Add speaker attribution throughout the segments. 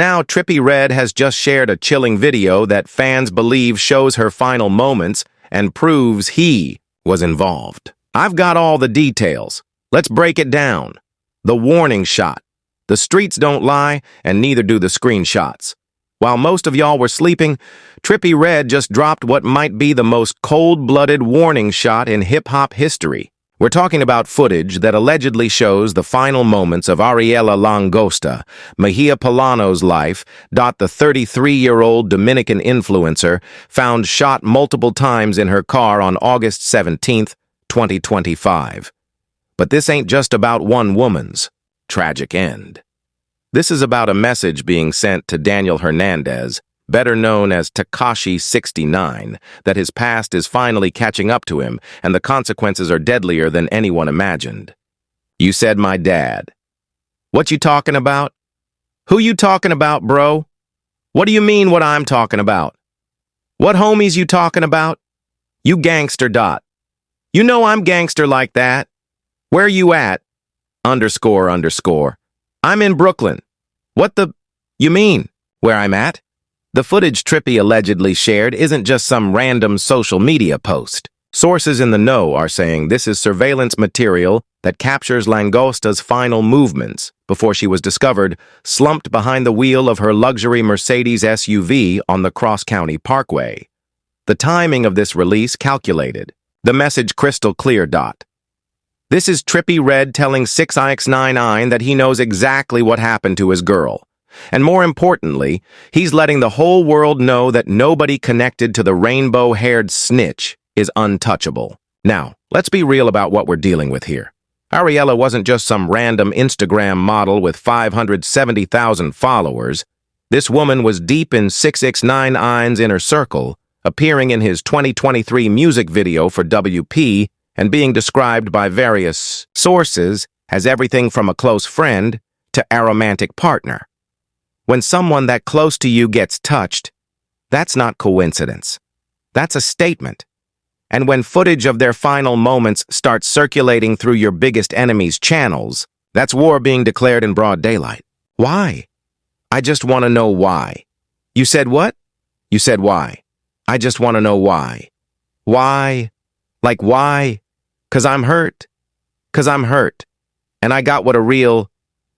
Speaker 1: Now, Trippie Redd has just shared a chilling video that fans believe shows her final moments and proves he was involved. I've got all the details. Let's break it down. The warning shot. The streets don't lie, and neither do the screenshots. While most of y'all were sleeping, Trippie Redd just dropped what might be the most cold-blooded warning shot in hip-hop history. We're talking about footage that allegedly shows the final moments of Ariela Langosta, Mejia Polano's life. The 33-year-old Dominican influencer found shot multiple times in her car on August 17, 2025. But this ain't just about one woman's tragic end. This is about a message being sent to Daniel Hernandez, better known as Tekashi 69, that his past is finally catching up to him and the consequences are deadlier than anyone imagined. You said my dad. What you talking about? Who you talking about, bro? What do you mean what I'm talking about? What homies you talking about? You gangster dot. You know I'm gangster like that. Where you at? __. I'm in Brooklyn. What the? You mean? Where I'm at? The footage Trippie allegedly shared isn't just some random social media post. Sources in the know are saying this is surveillance material that captures Langosta's final movements before she was discovered slumped behind the wheel of her luxury Mercedes SUV on the Cross-County Parkway. The timing of this release calculated. The message crystal clear. This is Trippie Redd telling 6ix9ine that he knows exactly what happened to his girl. And more importantly, he's letting the whole world know that nobody connected to the rainbow-haired snitch is untouchable. Now, let's be real about what we're dealing with here. Ariela wasn't just some random Instagram model with 570,000 followers. This woman was deep in 6ix9ine's inner circle, appearing in his 2023 music video for WP and being described by various sources as everything from a close friend to a romantic partner. When someone that close to you gets touched, that's not coincidence. That's a statement. And when footage of their final moments starts circulating through your biggest enemy's channels, that's war being declared in broad daylight. Why? I just want to know why. You said what? You said why. I just want to know why. Why? Like why? 'Cause I'm hurt. 'Cause I'm hurt. And I got what a real...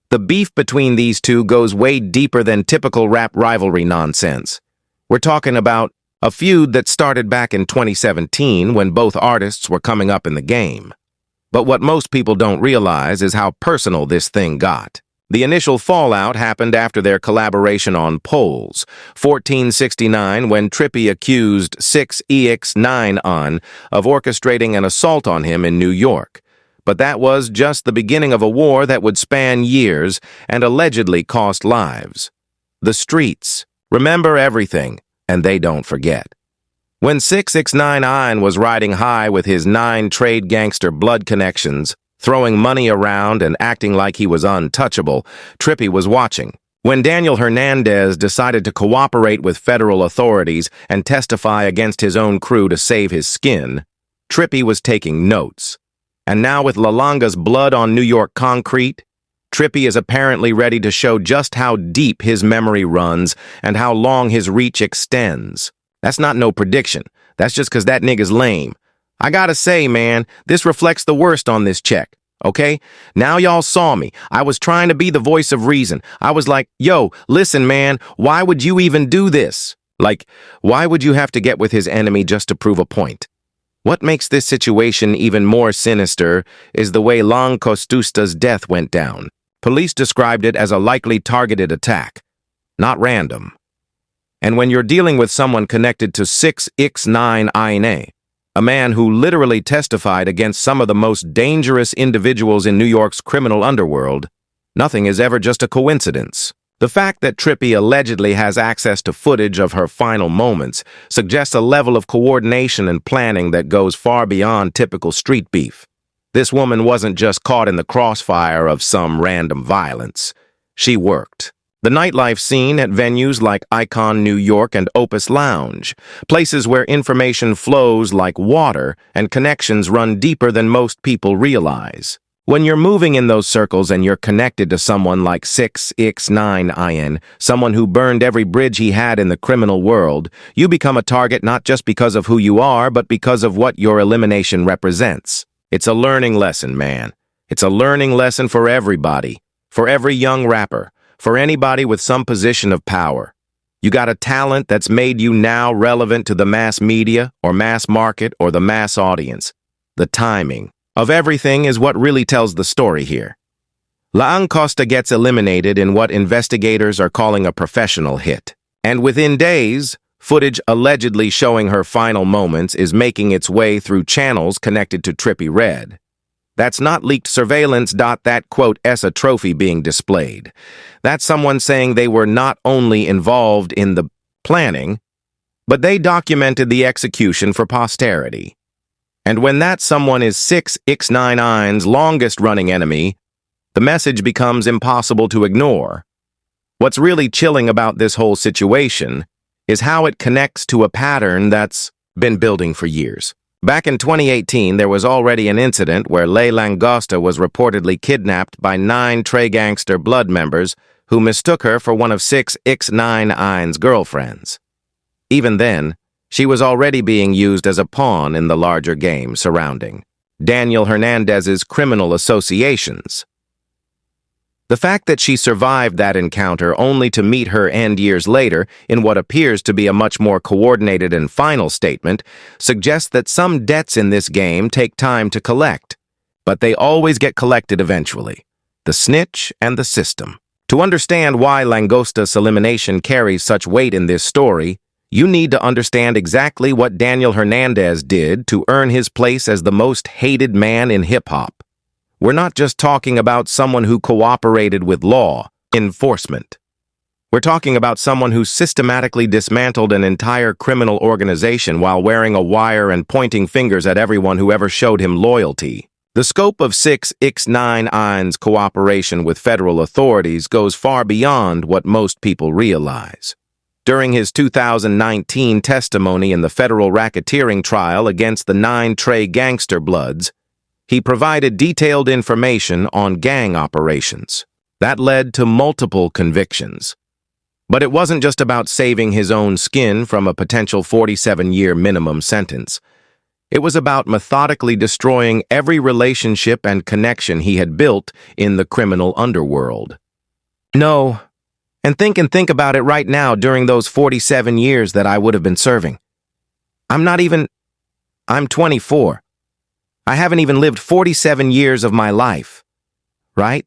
Speaker 1: The beef between these two goes way deeper than typical rap rivalry nonsense. We're talking about a feud that started back in 2017 when both artists were coming up in the game. But what most people don't realize is how personal this thing got. The initial fallout happened after their collaboration on Polls, 1469, when Trippie accused 6ix9ine of orchestrating an assault on him in New York. But that was just the beginning of a war that would span years and allegedly cost lives. The streets remember everything, and they don't forget. When 6ix9ine was riding high with his 9 trade gangster blood connections, throwing money around and acting like he was untouchable, Trippie was watching. When Daniel Hernandez decided to cooperate with federal authorities and testify against his own crew to save his skin, Trippie was taking notes. And now with Lalanga's blood on New York concrete, Trippie is apparently ready to show just how deep his memory runs and how long his reach extends. That's not no prediction. That's just 'cause that nigga's lame. I gotta say, man, this reflects the worst on this check, okay? Now y'all saw me. I was trying to be the voice of reason. I was like, yo, listen, man, why would you even do this? Like, why would you have to get with his enemy just to prove a point? What makes this situation even more sinister is the way Langosta's death went down. Police described it as a likely targeted attack, not random. And when you're dealing with someone connected to 6ix9ine, a man who literally testified against some of the most dangerous individuals in New York's criminal underworld, nothing is ever just a coincidence. The fact that Trippie allegedly has access to footage of her final moments suggests a level of coordination and planning that goes far beyond typical street beef. This woman wasn't just caught in the crossfire of some random violence. She worked. The nightlife scene at venues like Icon New York and Opus Lounge, places where information flows like water and connections run deeper than most people realize. When you're moving in those circles and you're connected to someone like 6ix9ine's, someone who burned every bridge he had in the criminal world, you become a target not just because of who you are, but because of what your elimination represents. It's a learning lesson, man. It's a learning lesson for everybody, for every young rapper, for anybody with some position of power. You got a talent that's made you now relevant to the mass media or mass market or the mass audience. The timing of everything is what really tells the story here. La Costa gets eliminated in what investigators are calling a professional hit. And within days, footage allegedly showing her final moments is making its way through channels connected to Trippie Redd. That's not leaked surveillance. That quote a trophy being displayed. That's someone saying they were not only involved in the planning, but they documented the execution for posterity. And when that someone is 6ix9ine's longest-running enemy, the message becomes impossible to ignore. What's really chilling about this whole situation is how it connects to a pattern that's been building for years. Back in 2018, there was already an incident where La Langosta was reportedly kidnapped by 9 Trey Gangster Blood members who mistook her for one of 6ix9ine's girlfriends. Even then, she was already being used as a pawn in the larger game surrounding Daniel Hernandez's criminal associations. The fact that she survived that encounter only to meet her end years later in what appears to be a much more coordinated and final statement suggests that some debts in this game take time to collect, but they always get collected eventually. The snitch and the system. To understand why Langosta's elimination carries such weight in this story, you need to understand exactly what Daniel Hernandez did to earn his place as the most hated man in hip-hop. We're not just talking about someone who cooperated with law enforcement. We're talking about someone who systematically dismantled an entire criminal organization while wearing a wire and pointing fingers at everyone who ever showed him loyalty. The scope of 6ix9ine's cooperation with federal authorities goes far beyond what most people realize. During his 2019 testimony in the federal racketeering trial against the 9 Trey Gangster Bloods, he provided detailed information on gang operations. That led to multiple convictions. But it wasn't just about saving his own skin from a potential 47-year minimum sentence. It was about methodically destroying every relationship and connection he had built in the criminal underworld. No. And think about it right now during those 47 years that I would have been serving. I'm 24. I haven't even lived 47 years of my life, right?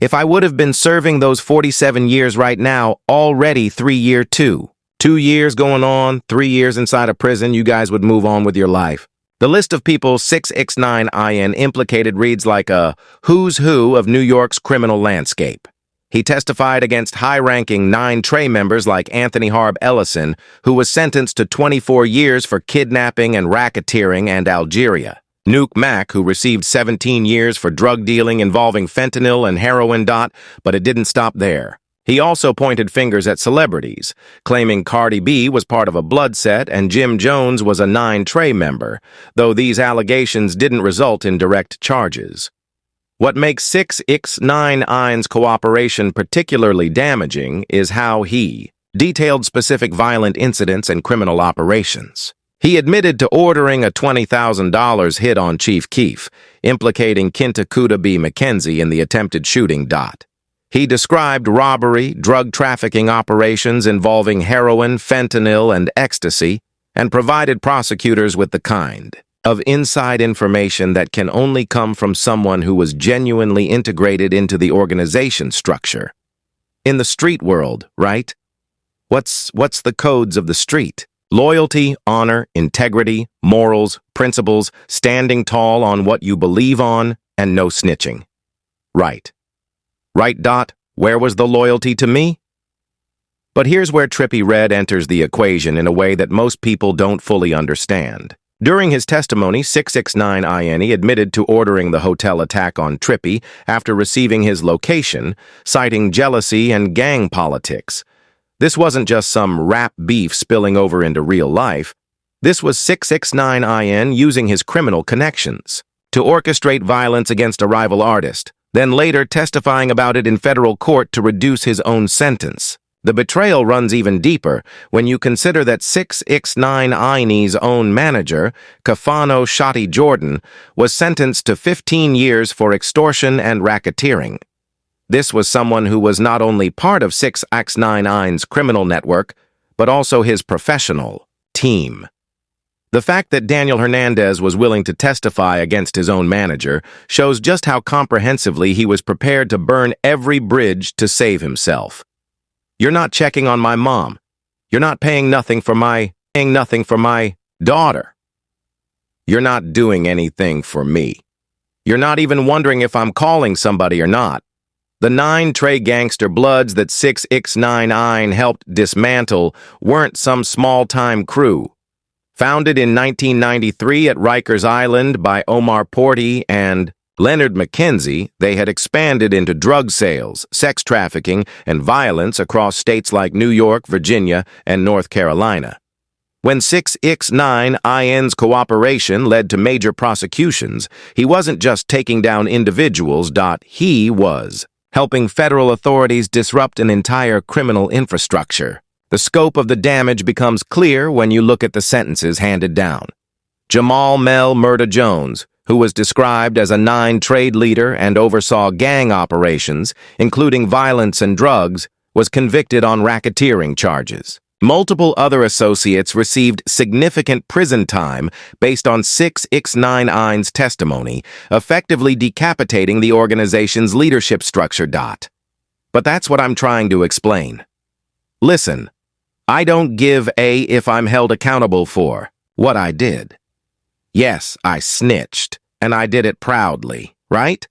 Speaker 1: If I would have been serving those 47 years right now, already 3-year 2. 2 years going on, 3 years inside a prison, you guys would move on with your life. The list of people 6ix9ine's implicated reads like a who's who of New York's criminal landscape. He testified against high-ranking 9 Trey members like Anthony Harb Ellison, who was sentenced to 24 years for kidnapping and racketeering, and Algeria. Nuke Mack, who received 17 years for drug dealing involving fentanyl and heroin. But it didn't stop there. He also pointed fingers at celebrities, claiming Cardi B was part of a blood set and Jim Jones was a 9 Trey member, though these allegations didn't result in direct charges. What makes 6ix9ine's cooperation particularly damaging is how he detailed specific violent incidents and criminal operations. He admitted to ordering a $20,000 hit on Chief Keef, implicating Kinta B. McKenzie in the attempted shooting. He described robbery, drug trafficking operations involving heroin, fentanyl, and ecstasy, and provided prosecutors with the kind of inside information that can only come from someone who was genuinely integrated into the organization structure. In the street world, right? What's the codes of the street? Loyalty, honor, integrity, morals, principles, standing tall on what you believe on, and no snitching. Right. Right, where was the loyalty to me? But here's where Trippie Redd enters the equation in a way that most people don't fully understand. During his testimony, 6ix9ine's admitted to ordering the hotel attack on Trippie after receiving his location, citing jealousy and gang politics. This wasn't just some rap beef spilling over into real life. This was 6ix9ine's using his criminal connections to orchestrate violence against a rival artist, then later testifying about it in federal court to reduce his own sentence. The betrayal runs even deeper when you consider that 6ix9ine's own manager, Kafano Shotty Jordan, was sentenced to 15 years for extortion and racketeering. This was someone who was not only part of 6ix9ine's criminal network, but also his professional team. The fact that Daniel Hernandez was willing to testify against his own manager shows just how comprehensively he was prepared to burn every bridge to save himself. You're not checking on my mom. You're not paying nothing for my daughter. You're not doing anything for me. You're not even wondering if I'm calling somebody or not. The 9 Trey gangster bloods that 6ix9ine helped dismantle weren't some small-time crew. Founded in 1993 at Rikers Island by Omar Porty and Leonard McKenzie, they had expanded into drug sales, sex trafficking, and violence across states like New York, Virginia, and North Carolina. When 6ix9ine's cooperation led to major prosecutions, he wasn't just taking down individuals, he was helping federal authorities disrupt an entire criminal infrastructure. The scope of the damage becomes clear when you look at the sentences handed down. Jamal Mel Murda Jones, who was described as a 9 trade leader and oversaw gang operations, including violence and drugs, was convicted on racketeering charges. Multiple other associates received significant prison time based on 6ix9ine's testimony, effectively decapitating the organization's leadership structure. But that's what I'm trying to explain. Listen, I don't give a if I'm held accountable for what I did. Yes, I snitched, and I did it proudly, right?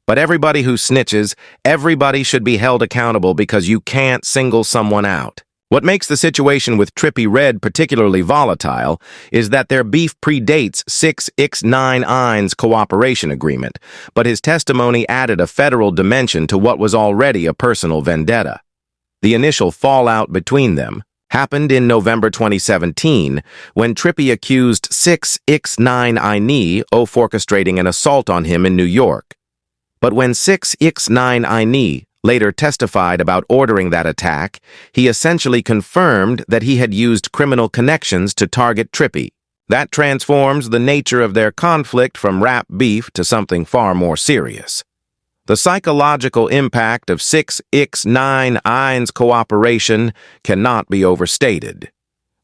Speaker 1: But everybody who snitches, everybody should be held accountable because you can't single someone out. What makes the situation with Trippie Redd particularly volatile is that their beef predates 6ix9ine's cooperation agreement, but his testimony added a federal dimension to what was already a personal vendetta. The initial fallout between them happened in November 2017 when Trippie accused 6ix9ine of orchestrating an assault on him in New York. But when 6ix9ine later testified about ordering that attack, he essentially confirmed that he had used criminal connections to target Trippie. That transforms the nature of their conflict from rap beef to something far more serious. The psychological impact of 6ix9ine's cooperation cannot be overstated.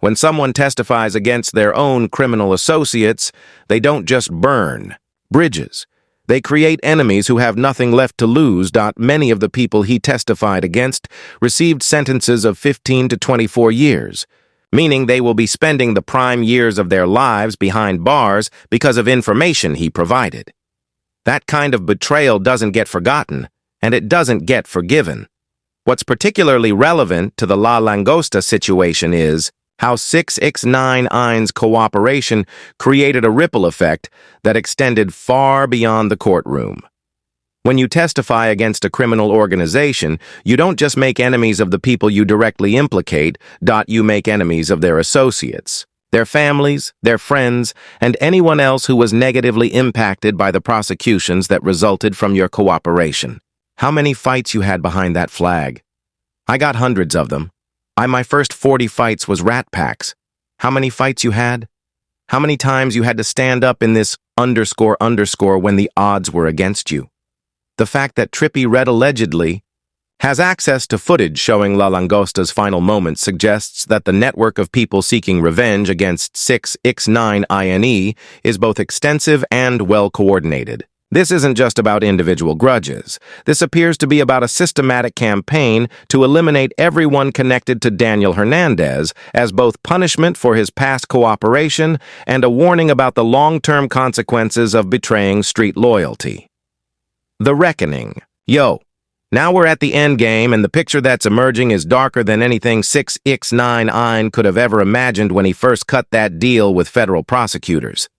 Speaker 1: When someone testifies against their own criminal associates, they don't just burn bridges. They create enemies who have nothing left to lose. Many of the people he testified against received sentences of 15 to 24 years, meaning they will be spending the prime years of their lives behind bars because of information he provided. That kind of betrayal doesn't get forgotten, and it doesn't get forgiven. What's particularly relevant to the La Langosta situation is how 6ix9ine's cooperation created a ripple effect that extended far beyond the courtroom. When you testify against a criminal organization, you don't just make enemies of the people you directly implicate, you make enemies of their associates, their families, their friends, and anyone else who was negatively impacted by the prosecutions that resulted from your cooperation. How many fights you had behind that flag? I got hundreds of them. My first 40 fights was Rat Packs. How many fights you had? How many times you had to stand up in this __ when the odds were against you? The fact that Trippie Redd allegedly has access to footage showing La Langosta's final moments suggests that the network of people seeking revenge against 6ix9ine is both extensive and well-coordinated. This isn't just about individual grudges. This appears to be about a systematic campaign to eliminate everyone connected to Daniel Hernandez as both punishment for his past cooperation and a warning about the long-term consequences of betraying street loyalty. The reckoning. Now we're at the end game, and the picture that's emerging is darker than anything 6ix9ine could have ever imagined when he first cut that deal with federal prosecutors.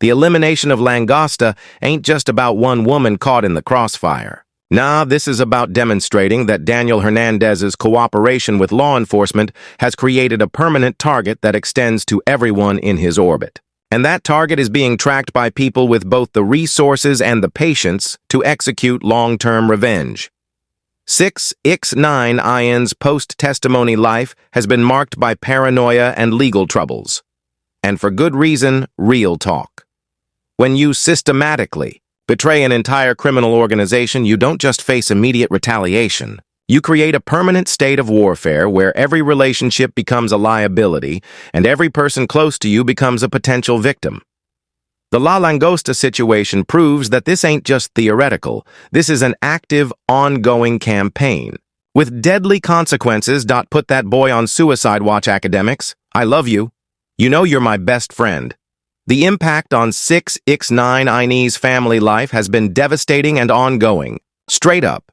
Speaker 1: The elimination of Langosta ain't just about one woman caught in the crossfire. Nah, this is about demonstrating that Daniel Hernandez's cooperation with law enforcement has created a permanent target that extends to everyone in his orbit. And that target is being tracked by people with both the resources and the patience to execute long-term revenge. 6ix9ine's post-testimony life has been marked by paranoia and legal troubles. And for good reason, real talk. When you systematically betray an entire criminal organization, you don't just face immediate retaliation. You create a permanent state of warfare where every relationship becomes a liability and every person close to you becomes a potential victim. The La Langosta situation proves that this ain't just theoretical. This is an active, ongoing campaign. With deadly consequences. Put that boy on suicide watch, academics. I love you. You know you're my best friend. The impact on 6ix9ine's family life has been devastating and ongoing. Straight up.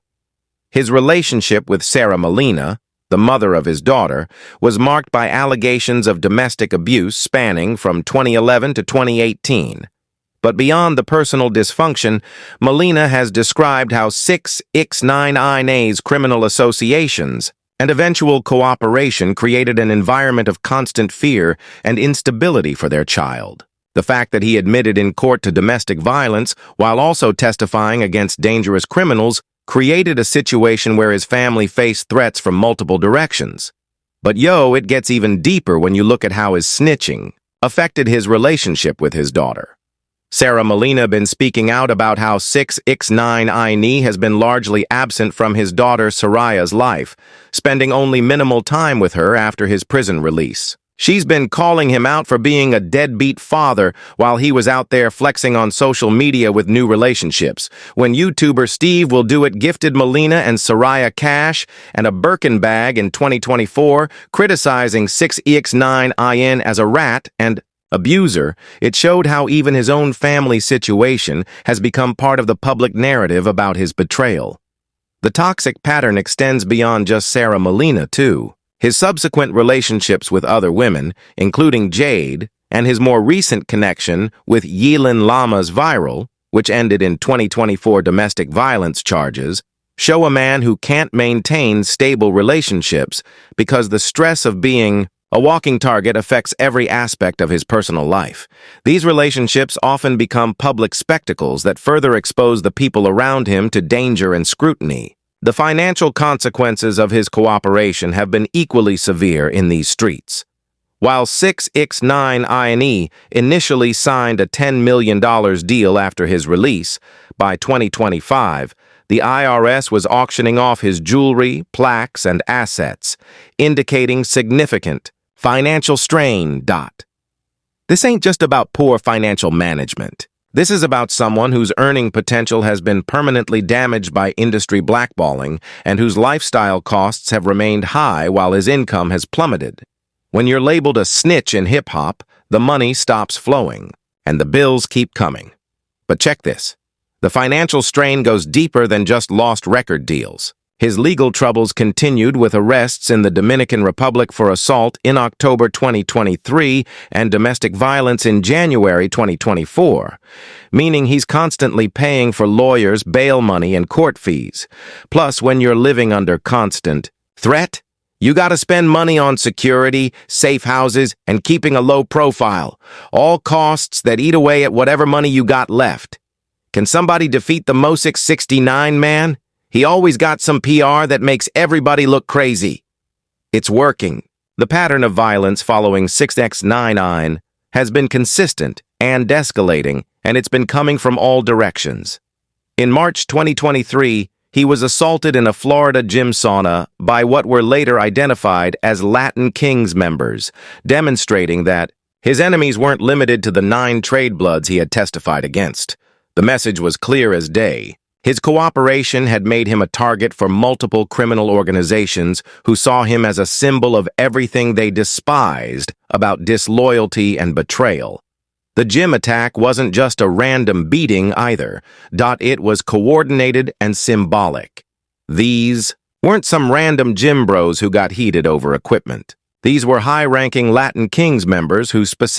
Speaker 1: His relationship with Sarah Molina, the mother of his daughter, was marked by allegations of domestic abuse spanning from 2011 to 2018. But beyond the personal dysfunction, Molina has described how 6ix9ine's criminal associations and eventual cooperation created an environment of constant fear and instability for their child. The fact that he admitted in court to domestic violence while also testifying against dangerous criminals created a situation where his family faced threats from multiple directions. But it gets even deeper when you look at how his snitching affected his relationship with his daughter. Sarah Molina been speaking out about how 6ix9ine has been largely absent from his daughter Soraya's life, spending only minimal time with her after his prison release. She's been calling him out for being a deadbeat father while he was out there flexing on social media with new relationships. When YouTuber Steve Will Do It gifted Molina and Soraya cash and a Birkin bag in 2024, criticizing 6ix9ine as a rat and abuser, it showed how even his own family situation has become part of the public narrative about his betrayal. The toxic pattern extends beyond just Sarah Molina, too. His subsequent relationships with other women, including Jade, and his more recent connection with Yilin Lama's Viral, which ended in 2024 domestic violence charges, show a man who can't maintain stable relationships because the stress of being a walking target affects every aspect of his personal life. These relationships often become public spectacles that further expose the people around him to danger and scrutiny. The financial consequences of his cooperation have been equally severe in these streets. While 6ix9ine initially signed a $10 million deal after his release, by 2025, the IRS was auctioning off his jewelry, plaques, and assets, indicating significant financial strain. This ain't just about poor financial management. This is about someone whose earning potential has been permanently damaged by industry blackballing and whose lifestyle costs have remained high while his income has plummeted. When you're labeled a snitch in hip-hop, the money stops flowing, and the bills keep coming. But check this. The financial strain goes deeper than just lost record deals. His legal troubles continued with arrests in the Dominican Republic for assault in October 2023 and domestic violence in January 2024, meaning he's constantly paying for lawyers, bail money, and court fees. Plus, when you're living under constant threat, you gotta spend money on security, safe houses, and keeping a low profile, all costs that eat away at whatever money you got left. Can somebody defeat the Mo 669 man? He always got some PR that makes everybody look crazy. It's working. The pattern of violence following 6ix9ine has been consistent and escalating, and it's been coming from all directions. In March 2023, he was assaulted in a Florida gym sauna by what were later identified as Latin Kings members, demonstrating that his enemies weren't limited to the 9 trade bloods he had testified against. The message was clear as day. His cooperation had made him a target for multiple criminal organizations who saw him as a symbol of everything they despised about disloyalty and betrayal. The gym attack wasn't just a random beating either. It was coordinated and symbolic. These weren't some random gym bros who got heated over equipment. These were high-ranking Latin Kings members who specifically